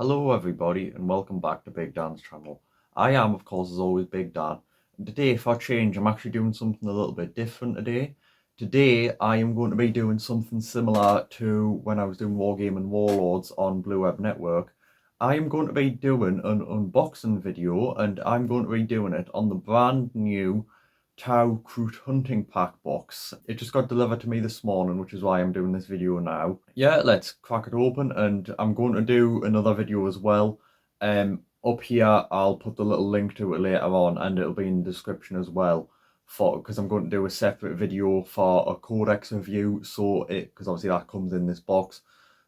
Hello everybody and welcome back to Big Dan's channel. I am of course as always Big Dan, and today for a change I'm actually doing something a little bit different today. Today I am going to be doing something similar to when I was doing Wargaming Warlords on Blue Web Network. I am going to be doing an unboxing video and I'm going to be doing it on the brand new Tau Kroot hunting pack box. It just got delivered to me this morning, which is why I'm doing this video now. Yeah, let's crack it open, and I'm going to do another video as well. Up here I'll put the little link to it later on, and it'll be in the description as well, because I'm going to do a separate video for a codex review, because obviously that comes in this box.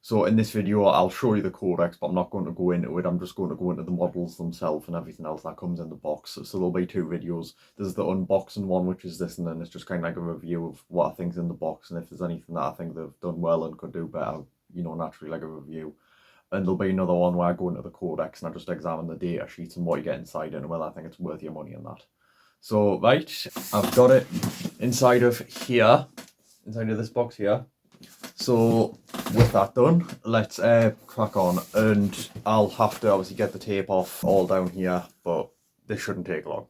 So in this video, I'll show you the codex, but I'm not going to go into it. I'm just going to go into the models themselves and everything else that comes in the box. So there'll be two videos. There's the unboxing one, which is this, and then it's just kind of like a review of what I think's in the box, and if there's anything that I think they've done well and could do better, naturally like a review. And there'll be another one where I go into the codex and I just examine the data sheets and what you get inside it and whether I think it's worth your money and that. So, right, I've got it inside of here, inside of this box here. So with that done, let's crack on, and I'll have to obviously get the tape off all down here, but this shouldn't take long.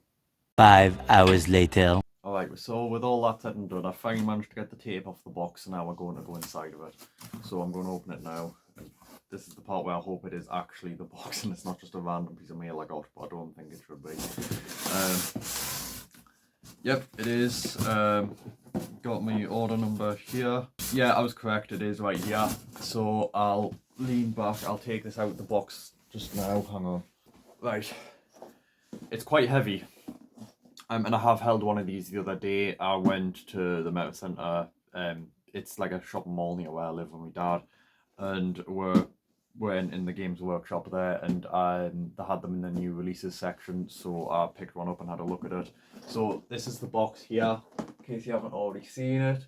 5 hours later. Alright, so with all that said and done, I finally managed to get the tape off the box, and now we're going to go inside of it. So I'm going to open it now. This is the part where I hope it is actually the box and it's not just a random piece of mail I got, but I don't think it should be. Yep, it is. Got my order number here. Yeah, I was correct, it is right here. So I'll lean back, I'll take this out of the box just now, hang on. Right, it's quite heavy. And I have held one of these the other day. I went to the Meta Centre, it's like a shopping mall near where I live with my dad, and we're in the Games Workshop there, and they had them in the new releases section, so I picked one up and had a look at it. So this is the box here, in case you haven't already seen it.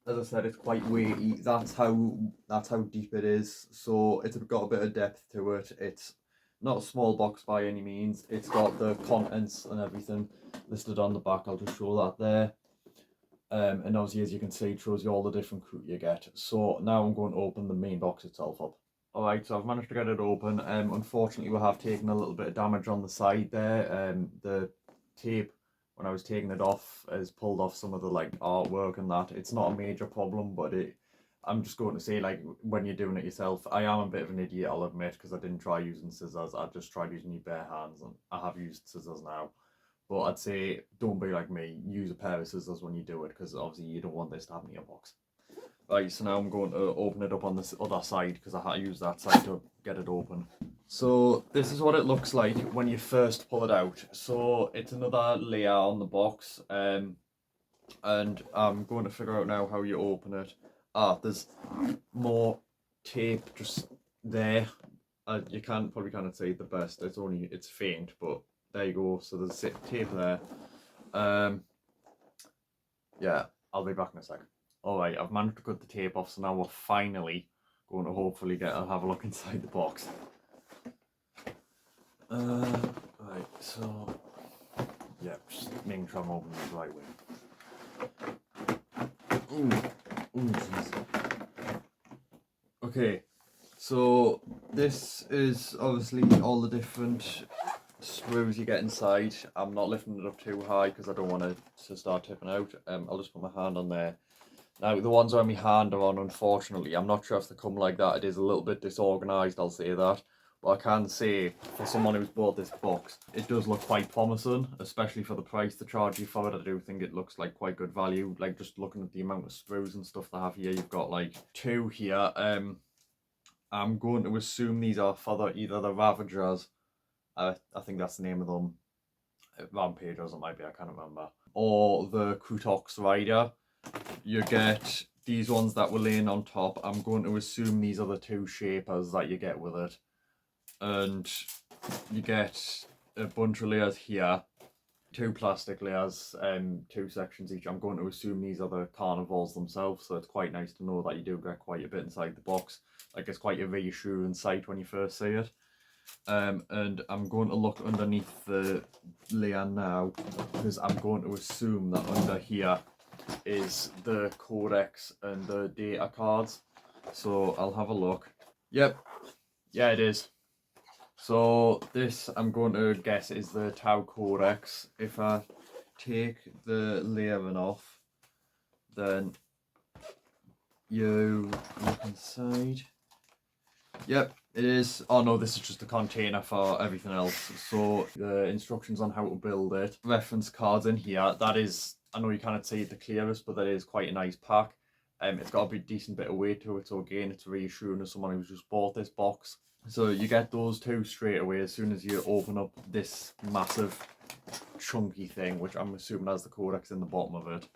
As I said, it's quite weighty. That's how deep it is. So it's got a bit of depth to it. It's not a small box by any means. It's got the contents and everything listed on the back. I'll just show that there. And obviously, as you can see, it shows you all the different Kroot you get. So now I'm going to open the main box itself up. Alright, so I've managed to get it open. Unfortunately, we have taken a little bit of damage on the side there. The tape, when I was taking it off, has pulled off some of the artwork and that. It's not a major problem, but I'm just going to say, when you're doing it yourself, I am a bit of an idiot, I'll admit, because I didn't try using scissors. I just tried using my bare hands, and I have used scissors now. But I'd say don't be like me, use a pair of scissors when you do it, because obviously you don't want this to happen in your box. Right, so now I'm going to open it up on this other side, because I had to use that side to get it open. So this is what it looks like when you first pull it out. So it's another layer on the box, and I'm going to figure out now how you open it. There's more tape just there. You probably can't see it the best. It's faint, but there you go. So there's tape there. Yeah, I'll be back in a second. Alright, I've managed to cut the tape off, so now we're finally going to hopefully have a look inside the box. Right, so yeah, just making sure I'm opening it the right way. Ooh, jeez. Okay, so this is obviously all the different screws you get inside. I'm not lifting it up too high because I don't want it to start tipping out. I'll just put my hand on there. Now the ones where my hand are on, unfortunately, I'm not sure if they come like that. It is a little bit disorganised, I'll say that. But I can say, for someone who's bought this box, it does look quite promising, especially for the price they charge you for it. I do think it looks like quite good value. Like, just looking at the amount of screws and stuff they have here, you've got like 2 here. I'm going to assume these are for either the Ravagers, I think that's the name of them, Rampagers it might be, I can't remember, or the Kroot Rider. You get these ones that were laying on top. I'm going to assume these are the 2 shapers that you get with it. And you get a bunch of layers here, 2 plastic layers, 2 sections each. I'm going to assume these are the carnivores themselves, so it's quite nice to know that you do get quite a bit inside the box. Like, it's quite a reassuring sight when you first see it. And I'm going to look underneath the layer now, because I'm going to assume that under here is the codex and the data cards. So I'll have a look. Yep, Yeah, it is. So this, I'm going to guess, is the Tau Codex. If I take the layering off, then you look inside. Yep, it is. Oh no, this is just a container for everything else. So the instructions on how to build it, reference cards in here. That is, I know you cannot see it the clearest, but that is quite a nice pack. It's got a decent bit of weight to it, so again, it's reassuring as someone who's just bought this box. So you get those two straight away as soon as you open up this massive chunky thing, which I'm assuming has the codex in the bottom of it.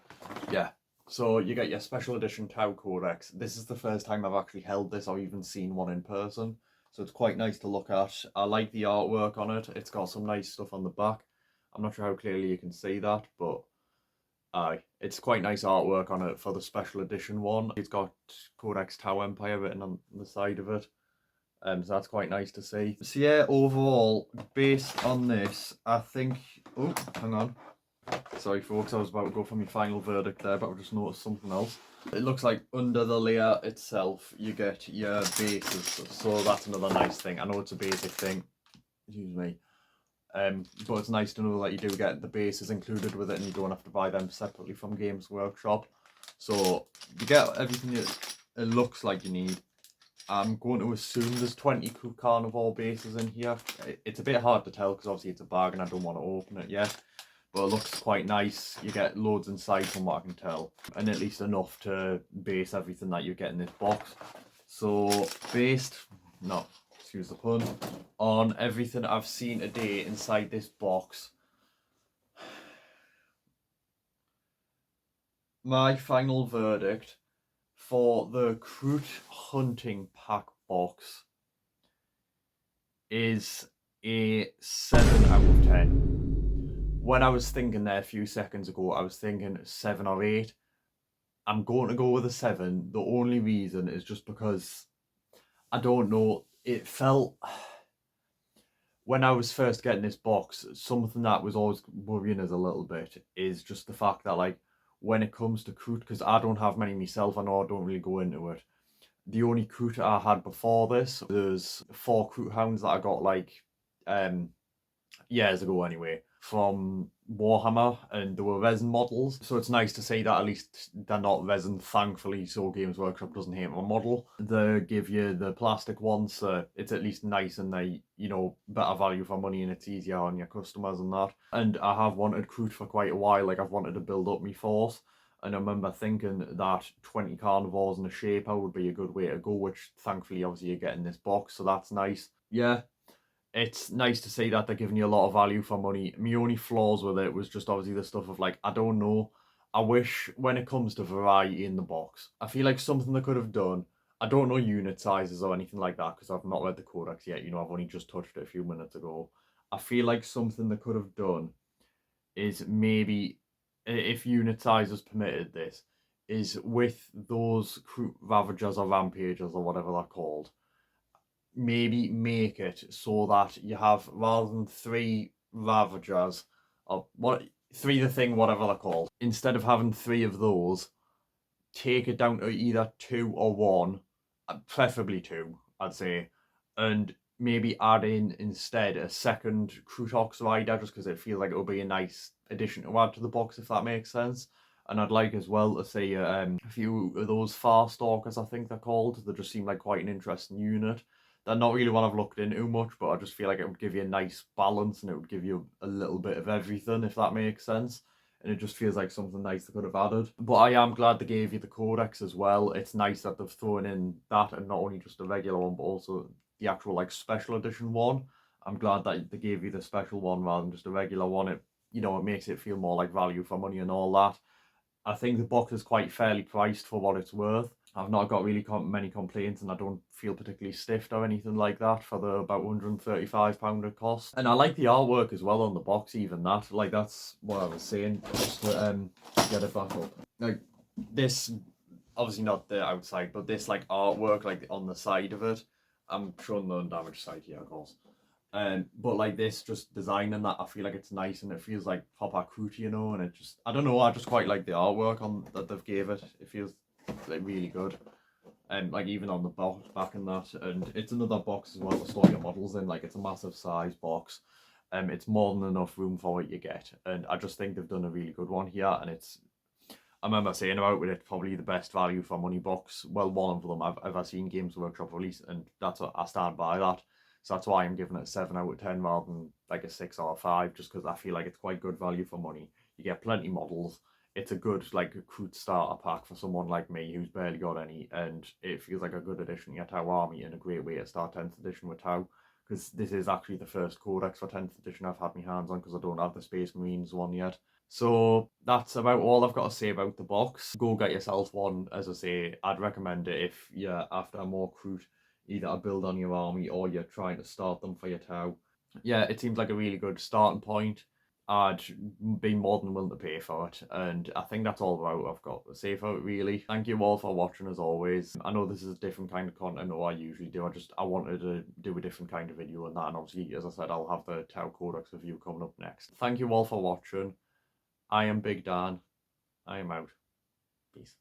Yeah. So you get your special edition Tau Codex. This is the first time I've actually held this or even seen one in person. So it's quite nice to look at. I like the artwork on it. It's got some nice stuff on the back. I'm not sure how clearly you can see that, but it's quite nice artwork on it for the special edition one. It's got Codex Tau Empire written on the side of it. So that's quite nice to see. So yeah, overall, based on this, I think... Oh, hang on. Sorry folks, I was about to go for my final verdict there, but I've just noticed something else. It looks like under the layer itself, you get your bases. So that's another nice thing. I know it's a basic thing. Excuse me. But it's nice to know that you do get the bases included with it and you don't have to buy them separately from Games Workshop. So you get everything it looks like you need. I'm going to assume there's 20 Kroot Carnivore bases in here. It's a bit hard to tell because obviously it's a bag and I don't want to open it yet. But it looks quite nice. You get loads inside from what I can tell. And at least enough to base everything that you get in this box. So based, no, excuse the pun, on everything I've seen today inside this box, my final verdict for the Kroot Hunting Pack box is a 7 out of 10. When I was thinking there a few seconds ago, I was thinking 7 or 8. I'm going to go with a 7. The only reason is just because, I don't know, it felt... When I was first getting this box, something that was always worrying us a little bit is just the fact that, like, when it comes to Kroot, because I don't have many myself, I know I don't really go into it. The only Kroot I had before this, there's 4 Kroot hounds that I got, like, years ago anyway, from Warhammer, and they were resin models. So it's nice to see that at least they're not resin, thankfully, so Games Workshop doesn't hate my model. They give you the plastic ones, so it's at least nice and they, you know, better value for money and it's easier on your customers and that. And I have wanted Kroot for quite a while, like I've wanted to build up my force. And I remember thinking that 20 carnivores and a shaper would be a good way to go, which thankfully obviously you get in this box, so that's nice. Yeah, it's nice to see that they're giving you a lot of value for money. My only flaws with it was just obviously the stuff of, like, I don't know. I wish when it comes to variety in the box, I feel like something they could have done. I don't know unit sizes or anything like that because I've not read the codex yet. You know, I've only just touched it a few minutes ago. I feel like something they could have done is maybe, if unit sizes permitted this, is with those Ravagers or Rampagers or whatever they're called, maybe make it so that you have, rather than 3 Ravagers, or what, 3 the thing, whatever they're called, instead of having 3 of those, take it down to either 2 or 1, preferably 2, I'd say, and maybe add in instead a second Krootox rider, just because it feels like it would be a nice addition to add to the box, if that makes sense. And I'd like as well to see a few of those Far Stalkers, I think they're called. They just seem like quite an interesting unit. They're not really one I've looked into much, but I just feel like it would give you a nice balance and it would give you a little bit of everything, if that makes sense. And it just feels like something nice they could have added. But I am glad they gave you the codex as well. It's nice that they've thrown in that and not only just a regular one, but also the actual, like, special edition one. I'm glad that they gave you the special one rather than just a regular one. It, you know, it makes it feel more like value for money and all that. I think the box is quite fairly priced for what it's worth. I've not got really many complaints and I don't feel particularly stiffed or anything like that for the about £135 it costs. And I like the artwork as well on the box, even that. Like, that's what I was saying, just to get it back up. Like, this, obviously not the outside, but this, like, artwork, like, on the side of it. I'm showing the undamaged side here, of course. But like this, just designing that, I feel like it's nice and it feels like proper Kroot, you know, and it just, I don't know, I just quite like the artwork on that they've gave it. It feels like really good. and like even on the back and that, and it's another box as well to store your models in. Like it's a massive size box. It's more than enough room for what you get, and I just think they've done a really good one here. And it's, I remember saying about it, probably the best value for money box. Well, one of them I've ever seen Games Workshop release, and that's what I stand by that. So that's why I'm giving it a 7 out of 10 rather than like a 6 or a 5, just because I feel like it's quite good value for money. You get plenty models. It's a good like a Kroot starter pack for someone like me who's barely got any, and it feels like a good addition to your Tau army and a great way to start 10th edition with Tau. Because this is actually the first codex for 10th edition I've had my hands on, because I don't have the Space Marines one yet. So that's about all I've got to say about the box. Go get yourself one. As I say, I'd recommend it if you're after more Kroot, either a build on your army or you're trying to start them for your Tau. Yeah, it seems like a really good starting point. I'd be more than willing to pay for it, and I think that's all about what I've got to say for it, really. Thank you all for watching, as always. I know this is a different kind of content than what I usually do. I wanted to do a different kind of video on that, and obviously, as I said, I'll have the Tau Codex review coming up next. Thank you all for watching. I am Big Dan. I am out. Peace.